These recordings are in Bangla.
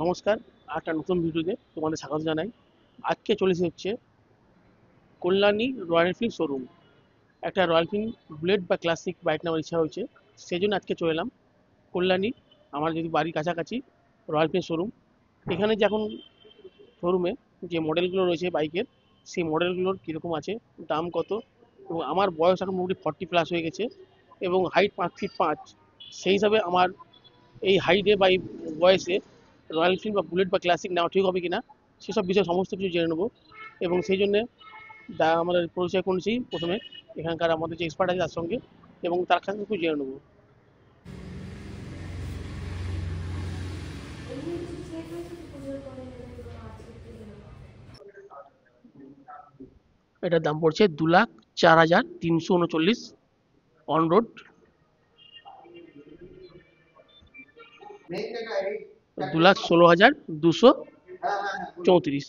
নমস্কার, একটা নতুন ভিডিওতে তোমাদের স্বাগত জানাই। আজকে চলেছে হচ্ছে কল্যাণী রয়্যাল এনফিল্ড শোরুম। একটা রয়্যাল এনফিল্ড বুলেট বা ক্লাসিক বাইক নেওয়ার ইচ্ছা হয়েছে, সেই জন্য আজকে চলে এলাম কল্যাণী, আমার যদি বাড়ির কাছাকাছি রয়্যাল এনফিল্ড শোরুম। এখানে যে এখন শোরুমে যে মডেলগুলো রয়েছে বাইকের, সেই মডেলগুলোর কীরকম আছে, দাম কত, এবং আমার বয়স এখন মোটামুটি 40+ হয়ে গেছে এবং হাইট 5 ফিট 5। সেই হিসাবে আমার এই হাইটে বা এই বয়সে রয়্যাল এনফিল্ড বা বুলেট বা ক্লাসিক নেওয়া ঠিক হবে কিনা, সেসব বিষয়ে সমস্ত কিছু জেনে নেবো। এবং সেই জন্যে আমাদের পরিচয় করেছি প্রথমে এখানকার আমাদের যে এক্সপার্ট আছে তার সঙ্গে, এবং তার কাছে একটু জেনে নেবো। এটার দাম পড়ছে 2,04,339 on road, 2,16,234।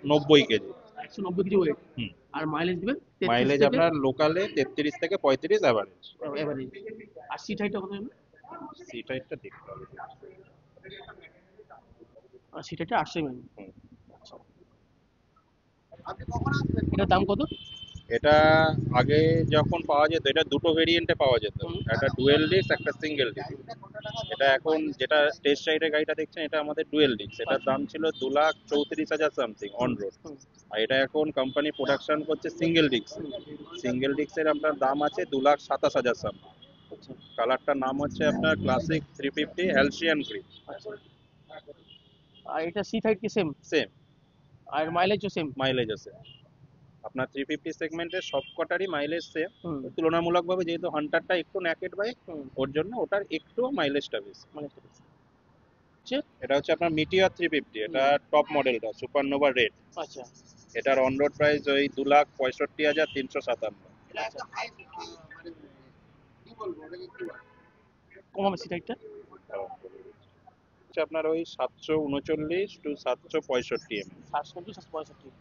90 kg. 190 kg weight. হুম। আর মাইলেজ দেবে 33 মাইলেজ থেকে আপনার লোকালে 33 থেকে 35 অ্যাভারেজ। এভারেজ। আর সিট হাইটটা কত জানো? সিট হাইটটা দেখতে হবে। আর সিট হাইটটা 800 mm। হুম। এটার দাম কত? এটা আগে যখন পাওয়া যেত, এটা দুটো ভেরিয়েন্টে পাওয়া যেত, হুম, একটা ডুয়েল ডিস্ক একটা সিঙ্গেল ডিস্ক। এটা এখন যেটা টেস্ট রাইডের গাড়িটা দেখছেন, এটা আমাদের ডুয়েল ডিস্ক। এটার দাম ছিল 2,34,000 সামথিং অন হুম, রোড। হুম, আর এটা এখন কোম্পানি প্রোডাকশন করছে সিঙ্গেল ডিস্ক। হুম। সিঙ্গেল ডিস্কের আপনার দাম আছে 2,27,000 সামথিং। আচ্ছা, কালারটার নাম হচ্ছে আপনার ক্লাসিক 350 হ্যালসিয়ান গ্রিন। আচ্ছা। আর এটা সিট হাইট কি সেম? সেম, আর মাইলেজও সেম? মাইলেজ আছে আপনার 350 সেগমেন্টের সব কটারই মাইলেজ সেম। হুম, তুলনামূলকভাবে যেহেতু হান্টারটা একটু ন্যাকেড বাইক, হুম। ওর জন্য ওটার একটু মাইলেজটা বেশি। মাইলেজটা বেশি হচ্ছে। এটা হচ্ছে আপনার মিটিওর 350, এটা হুম, টপ মডেলটা সুপারনোভা রেড। আচ্ছা, এটার অন রোড প্রাইস ওই 2,65,357। আচ্ছা। কম হবে সিট হাইটটা? হচ্ছে আপনার ওই 739 to 765 এম। 750, 765।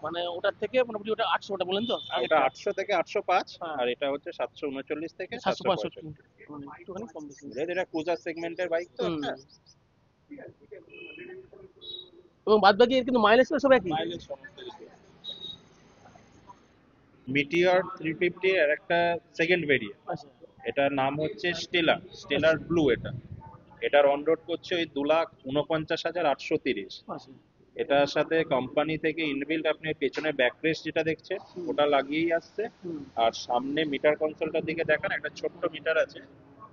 মানে ওটার থেকে মোটামুটি ওটা 800, ওটা বলেন তো ওটা আগেরটা? 800 থেকে 805, হ্যাঁ, আর এটা হচ্ছে 739 থেকে 765, 765। মানে একটুখানি কম বেশি। এটা ক্রুজার সেগমেন্টের বাইক তো হুম। একটা। এবং বাদ বাকি কিন্তু মাইলেজ সব একই। মাইলেজ সমস্ত কিছু। মিটিওর 350 এর একটা সেকেন্ড ভেরিয়েন্ট, আচ্ছা, এটার নাম হচ্ছে স্টেলার, আচ্ছা, স্টেলার ব্লু। এটার অন রোড করছে ওই 2,49,830। আচ্ছা। এটার সাথে কোম্পানি থেকে ইনবিল্ট আপনি পেছনে ব্যাকরেস্ট যেটা দেখছেন হুম, ওটা লাগিয়েই আসছে। হুম, আর সামনে মিটার কনসোলটার দিকে দেখান, একটা ছোট্ট মিটার আছে।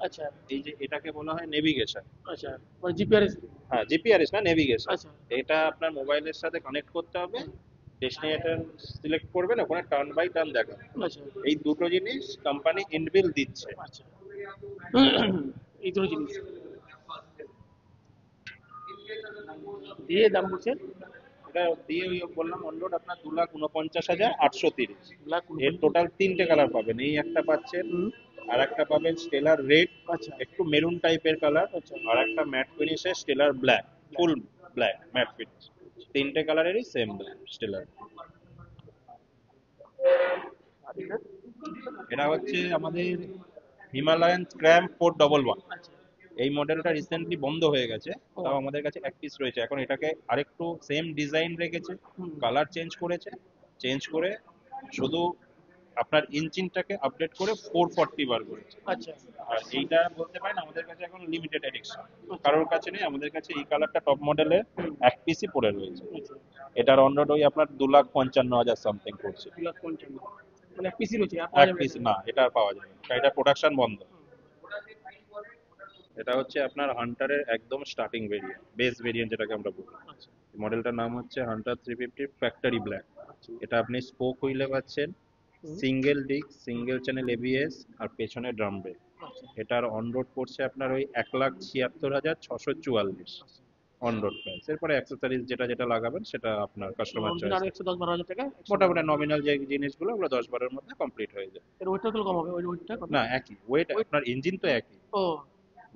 আচ্ছা, এই যে এটাকে বলা হয় নেভিগেশন। আচ্ছা। মানে জিপিআরএস? হ্যাঁ, জিপিআরএস না, নেভিগেশন। আচ্ছা, এটা আপনার মোবাইলের সাথে কানেক্ট করতে হবে, হুম, ডেস্টিনেশন সিলেক্ট করবেন, ওখানে টার্ন বাই টার্ন দেখাবে। আচ্ছা, এই দুটো জিনিস কোম্পানি ইনবিল্ট দিচ্ছে। আচ্ছা। এই দুটো জিনিস দিয়ে দাম পড়ছে এটা দিয়ে ওই বললাম অন রোড আপনার 2,49,830। লাখ এর 49। টোটাল তিনটে কালার পাবেন, এই একটা পাচ্ছেন, হুম, আর একটা পাবেন স্টেলার রেড, আচ্ছা, একটু মেরুন টাইপের কালার, আচ্ছা। আর একটা ম্যাট ফিনিশে stellar black, black. Full black matte finish. তিনটে কালারেরই সেম স্টেলার। আর এটা? এটা হচ্ছে আমাদের হিমালয়ান স্ক্র্যাম 411। আচ্ছা। এই মডেলটা রিসেন্টলি বন্ধ হয়ে গেছে, ও, তাও আমাদের কাছে এক পিস রয়েছে। এখন এটাকে আরেকটু সেম ডিজাইন রেখেছে, হুম, কালার চেঞ্জ করেছে, চেঞ্জ করে শুধু আপনার ইঞ্জিনটাকে আপডেট করে 440 বার করেছে। আচ্ছা, আর এইটা বলতে পারেন আমাদের কাছে এখন লিমিটেড এডিশন, আচ্ছা, কারোর কাছে নেই। আমাদের কাছে এই কালারটা টপ মডেলে হুম, এক পিসই পড়ে রয়েছে। আচ্ছা। এটার অন রোড ওই আপনার 2,55,000 সামথিং পড়ছে। 2,55,000, মানে এক পিসি রয়েছে, আর পাওয়া এক যাবে পিস না? না, এটা আর পাওয়া যাবে না, এটা প্রোডাকশন বন্ধ। হুম, এটা হচ্ছে আপনার হান্টারের একদম স্টার্টিং ভেরিয়েন্ট, বেস ভেরিয়েন্ট যেটাকে আমরা বলি। আচ্ছা, মডেলটার নাম হচ্ছে হান্টার 350 ফ্যাক্টরি ব্ল্যাক। আচ্ছা, এটা আপনি স্পোক হুইলে পাচ্ছেন, hmm, single disc, single channel ABS, আর পেছনে ড্রাম ব্রেক। আচ্ছা, এটার অন রোড পড়ছে আপনার ওই 1,76,644 আচ্ছা। On road price. এরপরে অ্যাক্সেসরিজ যেটা যেটা লাগাবেন সেটা আপনার কাস্টমার নতুন চয়েস। আরো 110-12 হাজার টাকা এক্সট্রা মোটামুটি লাগবে। নমিনাল যে জিনিসগুলো ওগুলো 10-12 এর মধ্যে কমপ্লিট হয়ে যায়। এর ওয়েটটা তো কম হবে, ওই ওয়েটটা কত? না, একই ওয়েট, ওয়েট? আপনার ইঞ্জিন তো একই, ও,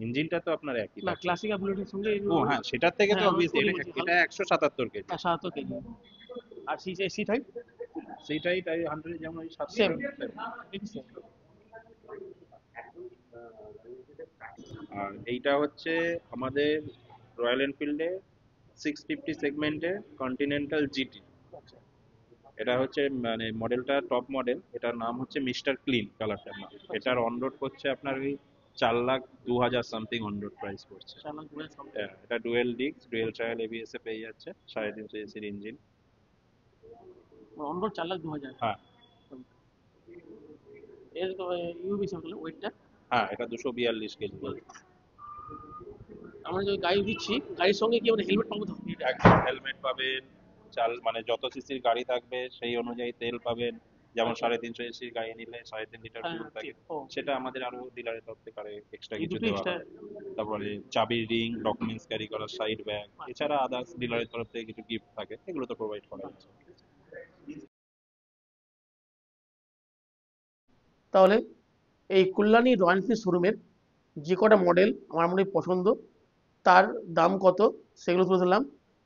ইঞ্জিনটা তো আপনার একই না থাকছে। ক্লাসিক আর বুলেটের সঙ্গে ও হ্যাঁ, সেটার থেকে তো হ্যাঁ, আমি অবভিয়াসলি ওটাই এটা বলছি এটা 177 কেজি। 77 কেজি। আর সিট হাইট? সেইটাই তাই 100 যেমন ওই 7 সেম। সেম। সেম। আর এইটা হচ্ছে আমাদের রয়্যাল এনফিল্ডে 650 সেগমেন্টের কন্টিনেন্টাল জিটি। আচ্ছা। এটা হচ্ছে মানে মডেলটা টপ মডেল, এটার নাম হচ্ছে মিস্টার ক্লিন কালারটার নাম। আচ্ছা। এটার অন রোড করছে আপনার ওই 4,02,000 সামথিং অন রোড প্রাইস পড়ছে। 4,02,000 সামথিং। হ্যাঁ, এটা dual disc dual trial ABS এ পেয়ে যাচ্ছে, 350 এসির ইঞ্জিন। On road 4,02,000। হ্যাঁ। এর ইউ বেশি হলো ওয়েটটা। হ্যাঁ, এটা 242 কেজি। আমরা যে গাড়ি দিচ্ছি গাড়ির সঙ্গে কি আমরা হেলমেট পাবো তো? একদম হেলমেট পাবেন, চাল মানে যত সিসির গাড়ি থাকবে সেই অনুযায়ী তেল পাবেন। যেমন আচ্ছা। 350 এসির গাড়ি নিলে 3.5 লিটার হ্যাঁ ফুল হ্যাঁ, থাকে, ঠিক। ও, সেটা আমাদের আরো ডিলারের তরফ থেকে আরো এক্সট্রা এই কিছু দুটো দেওয়া এক্সট্রা। হয়। তারপরে চাবির রিং, ডকুমেন্টস ক্যারি করার সাইড ব্যাগ, আচ্ছা। এছাড়া আদার্স ডিলারের তরফ থেকে কিছু গিফট থাকে, এগুলো তো প্রোভাইড করা আচ্ছা। যাবে। তাহলে এই কল্যাণী রয়্যাল এনফিল্ড শোরুমের যে কটা মডেল আমার মোটামুটি পছন্দ, তার দাম কত সেগুলো তুলে ধরলাম।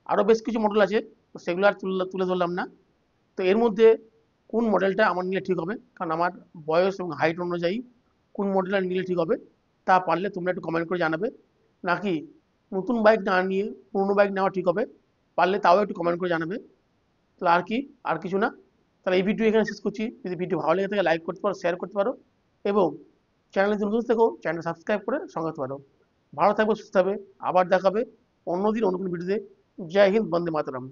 আরও বেশ কিছু মডেল আছে, তো সেগুলো আর তুলে ধরলাম না। তো এর মধ্যে কোন মডেলটা আমার নিলে ঠিক হবে, কারণ আমার বয়স এবং হাইট অনুযায়ী কোন মডেলটা নিলে ঠিক হবে, তা পারলে তোমরা একটু কমেন্ট করে জানাবে। নাকি নতুন বাইক না নিয়ে পুরনো বাইক নেওয়া ঠিক হবে, পারলে তাও একটু কমেন্ট করে জানাবে। তাহলে আর কি, আর কিছু না। তাহলে এই ভিডিও এখানে শেষ করছি। যদি ভিডিও ভালো লেগে থাকে লাইক করতে পারো, শেয়ার করতে পারো, এবং চ্যানেলে যদি নতুন থেকো চ্যানেল সাবস্ক্রাইব করে সঙ্গে থাকতে পারো। ভালো থাকবে, সুস্থ হবে, আবার দেখাবে অন্যদিন অন্য কোনো ভিডিওতে। জয় হিন্দ, বন্দে মাতরম।